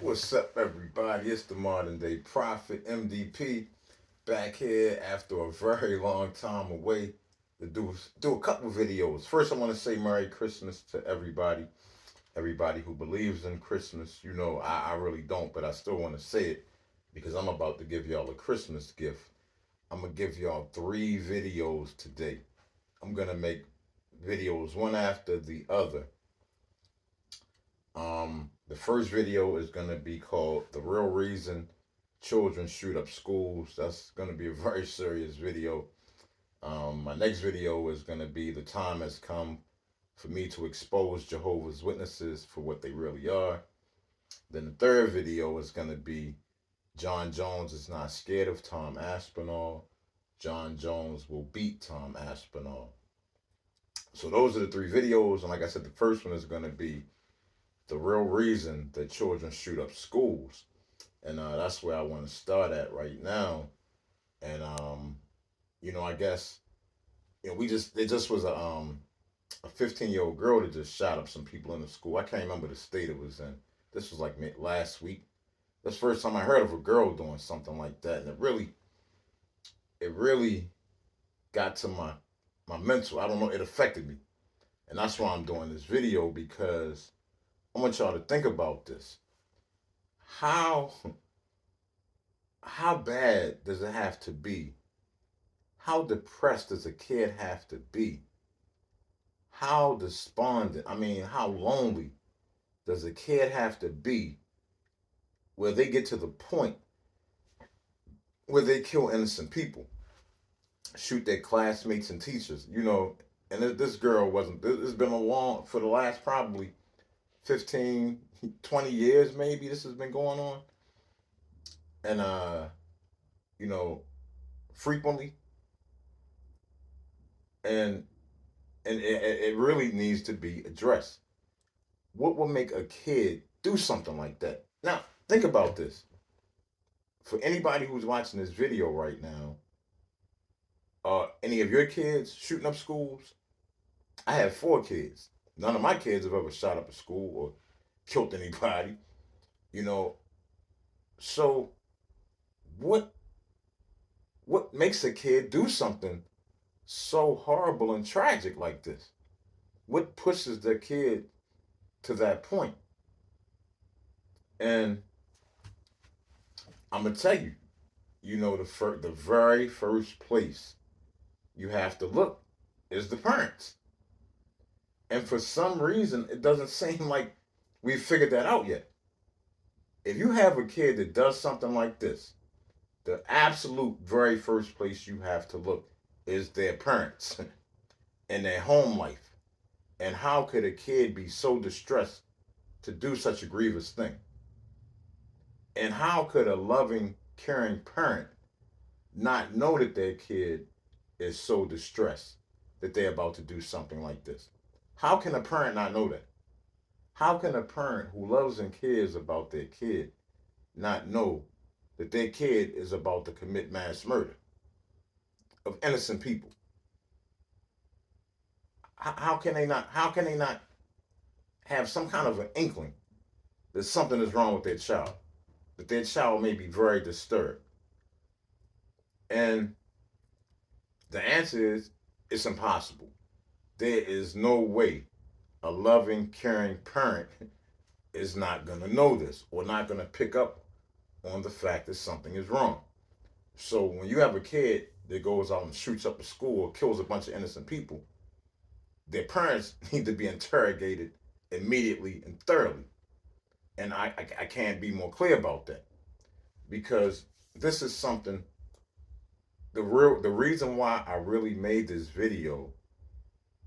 What's up, everybody? It's the modern day prophet, MDP, back here after a very long time away to do a couple videos. First, I want to say Merry Christmas to everybody who believes in Christmas. I really don't, but I still want to say it because I'm about to give y'all a Christmas gift. I'm gonna give y'all 3 videos today. I'm gonna make videos one after the other. The first video is gonna be called "The Real Reason Children Shoot Up Schools." That's gonna be a very serious video. My next video is gonna be "The Time Has Come for Me to Expose Jehovah's Witnesses for What They Really Are." Then the third video is gonna be "John Jones is Not Scared of Tom Aspinall. John Jones will beat Tom Aspinall." So those are the 3 videos, and like I said, the first one is gonna be the real reason that children shoot up schools. And that's where I want to start at right now. And I guess we just it just was a 15-year-old girl that just shot up some people in the school. I can't remember the state it was in. This was like last week. That's the first time I heard of a girl doing something like that, and it really got to my mental. I don't know. It affected me, and that's why I'm doing this video because I want y'all to think about this. How how bad does it have to be? How depressed does a kid have to be? How despondent, how lonely does a kid have to be where they get to the point where they kill innocent people, shoot their classmates and teachers, and this girl wasn't, it's been for the last probably 15, 20 years maybe this has been going on. And, you know, frequently. And, and it really needs to be addressed. What would make a kid do something like that? Now, think about this. For anybody who's watching this video right now, any of your kids shooting up schools? I have 4 kids. None of my kids have ever shot up a school or killed anybody. You know, so what what makes a kid do something so horrible and tragic like this? What pushes the kid to that point? And I'm gonna tell you, the very first place you have to look is the parents. And for some reason, it doesn't seem like we've figured that out yet. If you have a kid that does something like this, the absolute very first place you have to look is their parents and their home life. And how could a kid be so distressed to do such a grievous thing? And how could a loving, caring parent not know that their kid is so distressed that they're about to do something like this? How can a parent not know that? How can a parent who loves and cares about their kid not know that their kid is about to commit mass murder of innocent people? How can they not? How can they not have some kind of an inkling that something is wrong with their child? That their child may be very disturbed. And the answer is it's impossible. There is no way a loving, caring parent is not going to know this or not going to pick up on the fact that something is wrong. So when you have a kid that goes out and shoots up a school or kills a bunch of innocent people, their parents need to be interrogated immediately and thoroughly. And I can't be more clear about that because this is something. The reason why I really made this video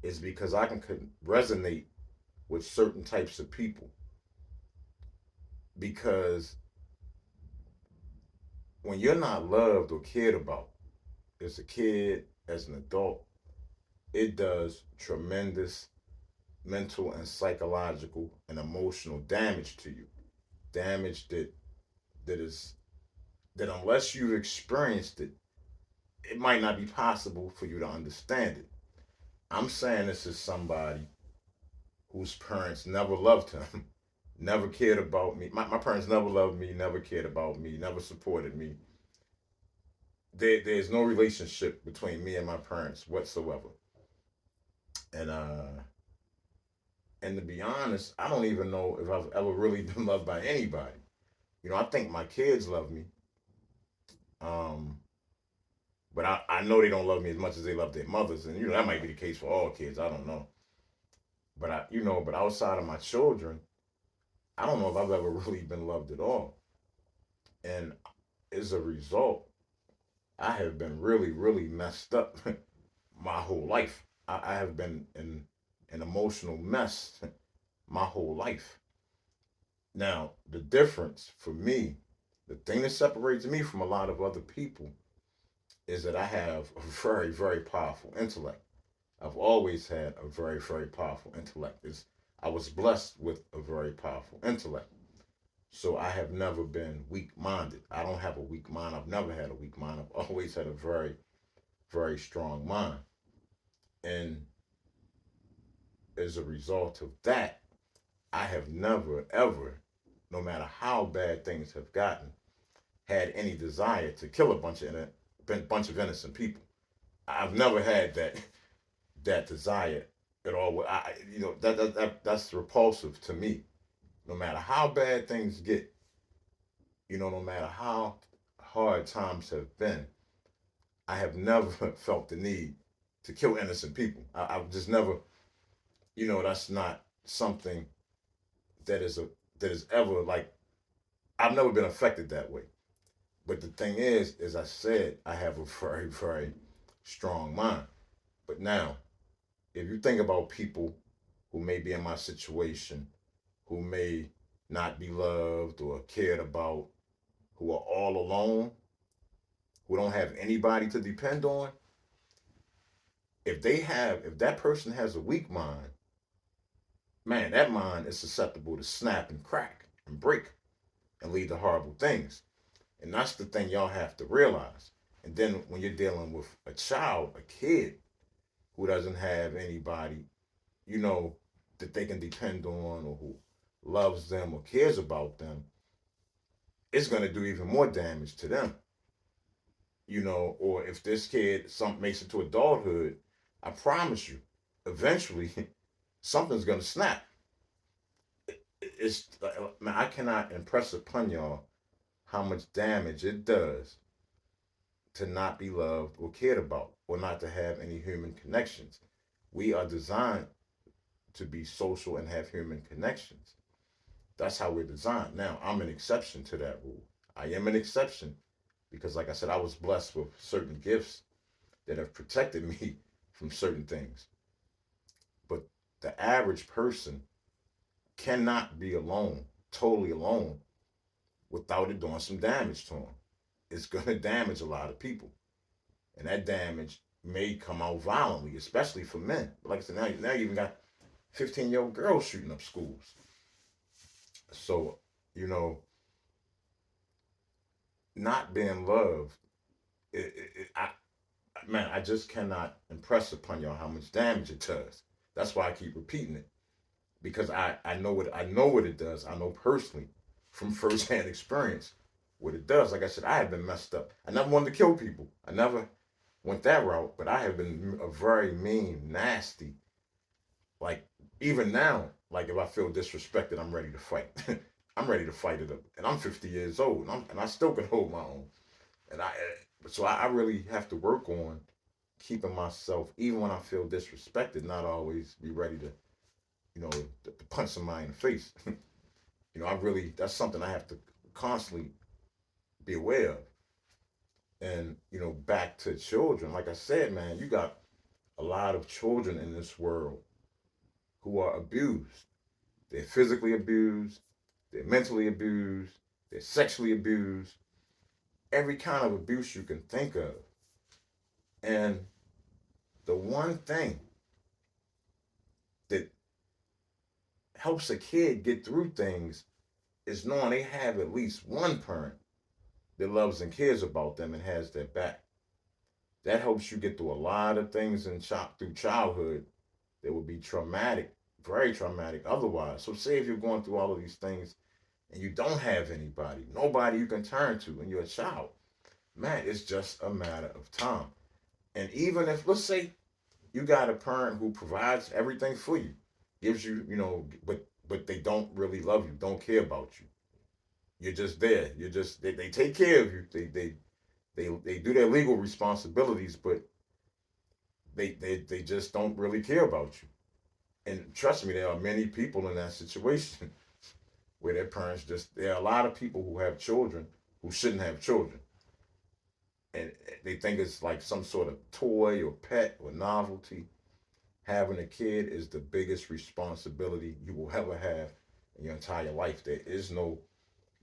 is because I can resonate with certain types of people. Because when you're not loved or cared about as a kid, as an adult, it does tremendous mental and psychological and emotional damage to you. Damage that is that unless you've experienced it, it might not be possible for you to understand it. I'm saying this is somebody whose parents never loved him never cared about me. My parents never loved me, never cared about me, never supported me. There's no relationship between me and my parents whatsoever. And and to be honest, I don't even know if I've ever really been loved by anybody. I think my kids love me. Um, but I know they don't love me as much as they love their mothers. And that might be the case for all kids. I don't know. But but outside of my children, I don't know if I've ever really been loved at all. And as a result, I have been really, really messed up my whole life. I have been in an emotional mess my whole life. Now, the difference for me, the thing that separates me from a lot of other people is that I have a very, very powerful intellect. I've always had a very, very powerful intellect. I was blessed with a very powerful intellect. So I have never been weak minded. I don't have a weak mind. I've never had a weak mind. I've always had a very, very strong mind. And as a result of that, I have never, ever, no matter how bad things have gotten, had any desire to kill a bunch of innocent people. I've never had that desire at all. That's repulsive to me. No matter how bad things get, no matter how hard times have been, I have never felt the need to kill innocent people. I've just never, that's not something that is a that is ever like I've never been affected that way. But the thing is, as I said, I have a very, very strong mind. But now, if you think about people who may be in my situation, who may not be loved or cared about, who are all alone, who don't have anybody to depend on, if that person has a weak mind, man, that mind is susceptible to snap and crack and break and lead to horrible things. And that's the thing y'all have to realize. And then when you're dealing with a child, a kid who doesn't have anybody, you know, that they can depend on or who loves them or cares about them, it's going to do even more damage to them. Or if this kid some makes it to adulthood, I promise you, eventually something's going to snap. It's man, I cannot impress upon y'all how much damage it does to not be loved or cared about or not to have any human connections. We are designed to be social and have human connections. That's how we're designed. Now, I'm an exception to that rule. I am an exception because, like I said, I was blessed with certain gifts that have protected me from certain things. But the average person cannot be alone, totally alone, without it doing some damage to them. It's going to damage a lot of people. And that damage may come out violently, especially for men. But like I said, now you even got 15-year-old girls shooting up schools. So, you know, not being loved, man, I just cannot impress upon y'all how much damage it does. That's why I keep repeating it because I know what it does. I know personally from firsthand experience what it does. Like I said, I have been messed up. I never wanted to kill people. I never went that route, but I have been a very mean, nasty. Like even now, like if I feel disrespected, I'm ready to fight. I'm ready to fight it up, and I'm 50 years old, and I still can hold my own. And I really have to work on keeping myself, even when I feel disrespected, not always be ready to, to punch somebody in the face. That's something I have to constantly be aware of. And, back to children, like I said, man, you got a lot of children in this world who are abused. They're physically abused, they're mentally abused, they're sexually abused, every kind of abuse you can think of. And the one thing that helps a kid get through things is knowing they have at least one parent that loves and cares about them and has their back. That helps you get through a lot of things through childhood that would be traumatic very traumatic otherwise. So say if you're going through all of these things and you don't have anybody, nobody you can turn to, and you're a child, man, it's just a matter of time. And even if, let's say, you got a parent who provides everything for you, gives you, but they don't really love you, don't care about you. You're just there. You're just they take care of you. They do their legal responsibilities, but they just don't really care about you. And trust me, there are many people in that situation where their parents just. There are a lot of people who have children who shouldn't have children, and they think it's like some sort of toy or pet or novelty. Having a kid is the biggest responsibility you will ever have in your entire life. There is no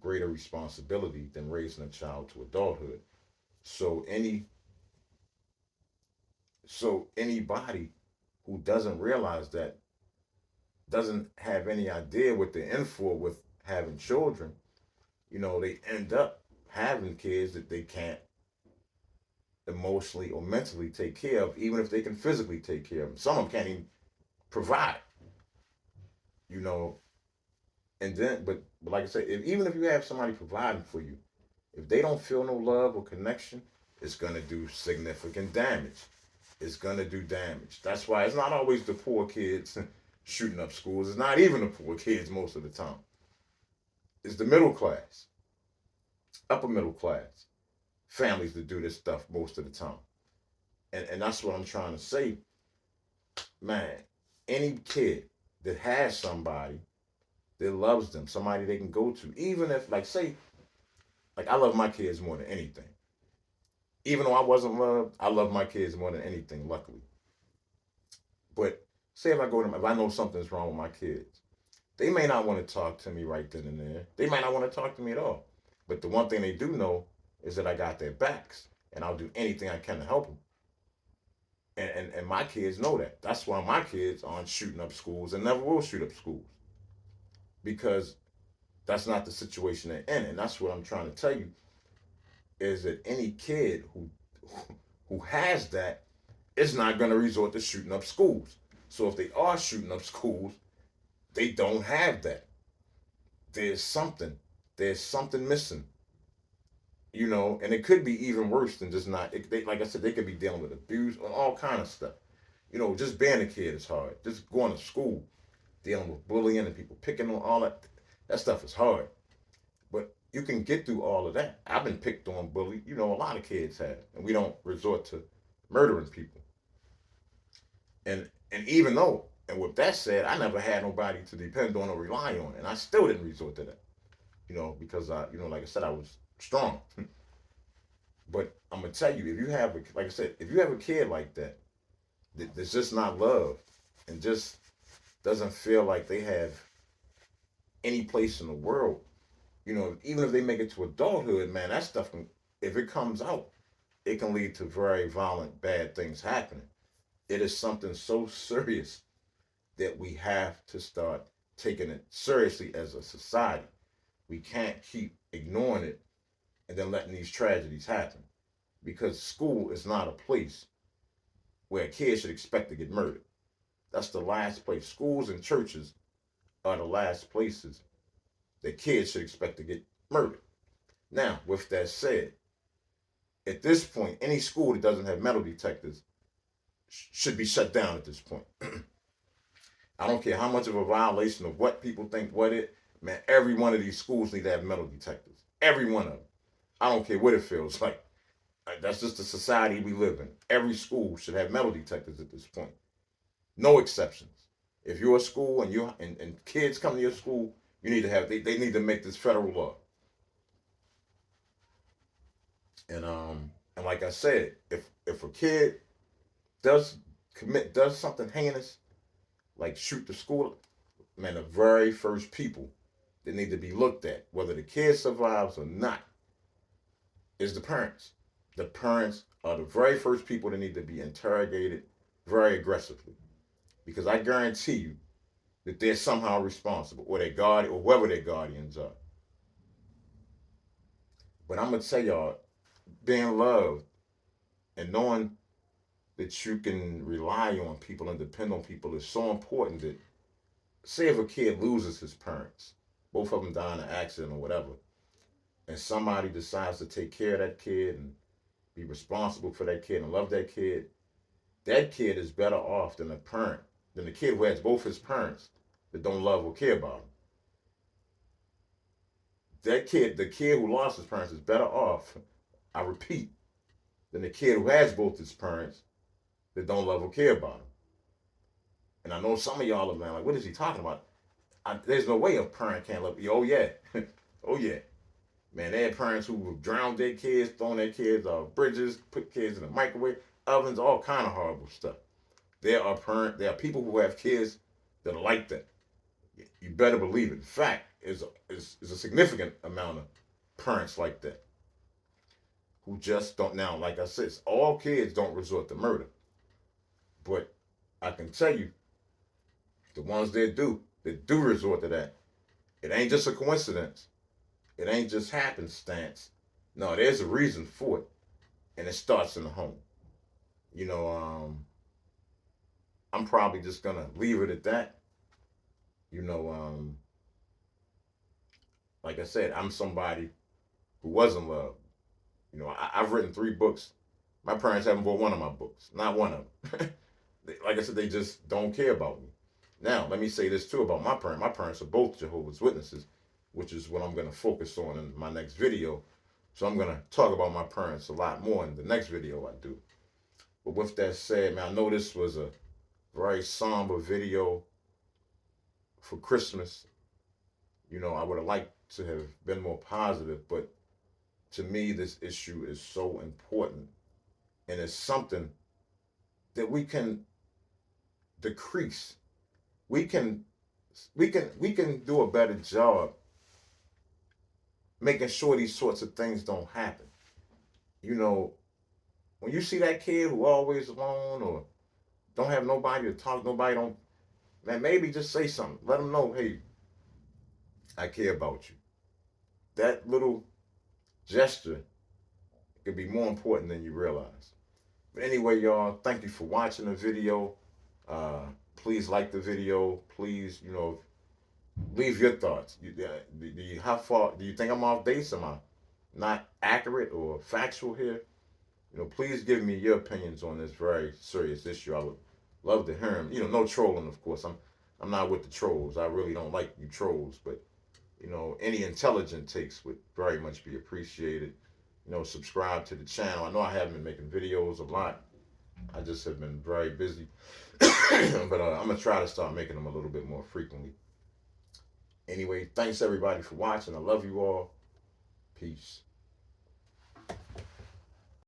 greater responsibility than raising a child to adulthood. So anybody who doesn't realize that, doesn't have any idea what they're in for with having children, they end up having kids that they can't emotionally or mentally take care of, even if they can physically take care of them. Some of them can't even provide, you know. And then, but like I said, even if you have somebody providing for you, if they don't feel no love or connection, it's gonna do significant damage. It's gonna do damage. That's why it's not always the poor kids shooting up schools. It's not even the poor kids most of the time. It's the middle class, upper middle class families that do this stuff most of the time. And that's what I'm trying to say, man. Any kid that has somebody that loves them, somebody they can go to, even if, like, say, like, I love my kids more than anything. Even though I wasn't loved, I love my kids more than anything, luckily. But say if I go to them, if I know something's wrong with my kids, they may not want to talk to me right then and there. They might not want to talk to me at all. But the one thing they do know is that I got their backs, and I'll do anything I can to help them. And my kids know that. That's why my kids aren't shooting up schools and never will shoot up schools, because that's not the situation they're in. And that's what I'm trying to tell you, is that any kid who has that is not going to resort to shooting up schools. So if they are shooting up schools, they don't have that. There's something. There's something missing. And it could be even worse than just not. Like I said, they could be dealing with abuse and all kind of stuff. Just being a kid is hard. Just going to school, dealing with bullying and people picking on all that. That stuff is hard. But you can get through all of that. I've been picked on, bullied. A lot of kids have, and we don't resort to murdering people. And even though, and with that said, I never had nobody to depend on or rely on, and I still didn't resort to that. Because like I said, I was strong. But I'm gonna tell you, if you have, like I said, if you have a kid like that, that's just not loved, and just doesn't feel like they have any place in the world, even if they make it to adulthood, man, that stuff can, if it comes out, it can lead to very violent, bad things happening. It is something so serious that we have to start taking it seriously as a society. We can't keep ignoring it and then letting these tragedies happen, because school is not a place where a kid should expect to get murdered. That's the last place. Schools and churches are the last places that kids should expect to get murdered. Now, with that said, at this point, any school that doesn't have metal detectors should be shut down at this point. I don't care how much of a violation of what people think what it, man, every one of these schools need to have metal detectors. Every one of them. I don't care what it feels like. That's just the society we live in. Every school should have metal detectors at this point. No exceptions. If you're a school and kids come to your school, you need to have they need to make this federal law. And like I said, if a kid does does something heinous, like shoot the school, man, the very first people that need to be looked at, whether the kid survives or not, is the parents. The parents are the very first people that need to be interrogated very aggressively, because I guarantee you that they're somehow responsible, or their guardian, or whoever their guardians are. But I'm gonna tell y'all, being loved and knowing that you can rely on people and depend on people is so important, that say if a kid loses his parents, both of them die in an accident or whatever, and somebody decides to take care of that kid and be responsible for that kid and love that kid is better off than the kid who has both his parents that don't love or care about him. The kid who lost his parents is better off, I repeat, than the kid who has both his parents that don't love or care about him. And I know some of y'all are like, what is he talking about? There's no way a parent can't love you. Oh yeah, oh yeah, man. They had parents who would drown their kids, thrown their kids off bridges, put kids in the microwave, ovens, all kind of horrible stuff. There are people who have kids that are like that. You better believe it. In fact, is a significant amount of parents like that who just don't. Now, like I said, all kids don't resort to murder, but I can tell you, the ones that do resort to that, it ain't just a coincidence. It ain't just happenstance. No, there's a reason for it, and it starts in the home. You know, I'm probably just gonna leave it at that. You know, like I said, I'm somebody who was in love. I've written 3 books. My parents haven't bought one of my books, not one of them. Like I said, they just don't care about me. Now, let me say this too about my parents. My parents are both Jehovah's Witnesses, which is what I'm going to focus on in my next video. So I'm going to talk about my parents a lot more in the next video I do. But with that said, man, I know this was a very somber video for Christmas. I would have liked to have been more positive, but to me, this issue is so important, and it's something that we can decrease. We can we can do a better job making sure these sorts of things don't happen. You know, when you see that kid who always alone or don't have nobody to talk, nobody don't, man, maybe just say something. Let them know, hey, I care about you. That little gesture could be more important than you realize. But anyway, y'all, thank you for watching the video. Uh, please like the video. Please, leave your thoughts. How far do you think I'm off base? Am I not accurate or factual here? Please give me your opinions on this very serious issue. I would love to hear them. No trolling, of course. I'm not with the trolls. I really don't like you trolls, but any intelligent takes would very much be appreciated. Subscribe to the channel. I know I haven't been making videos a lot. I just have been very busy, but I'm gonna try to start making them a little bit more frequently. Anyway, thanks everybody for watching. I love you all. Peace.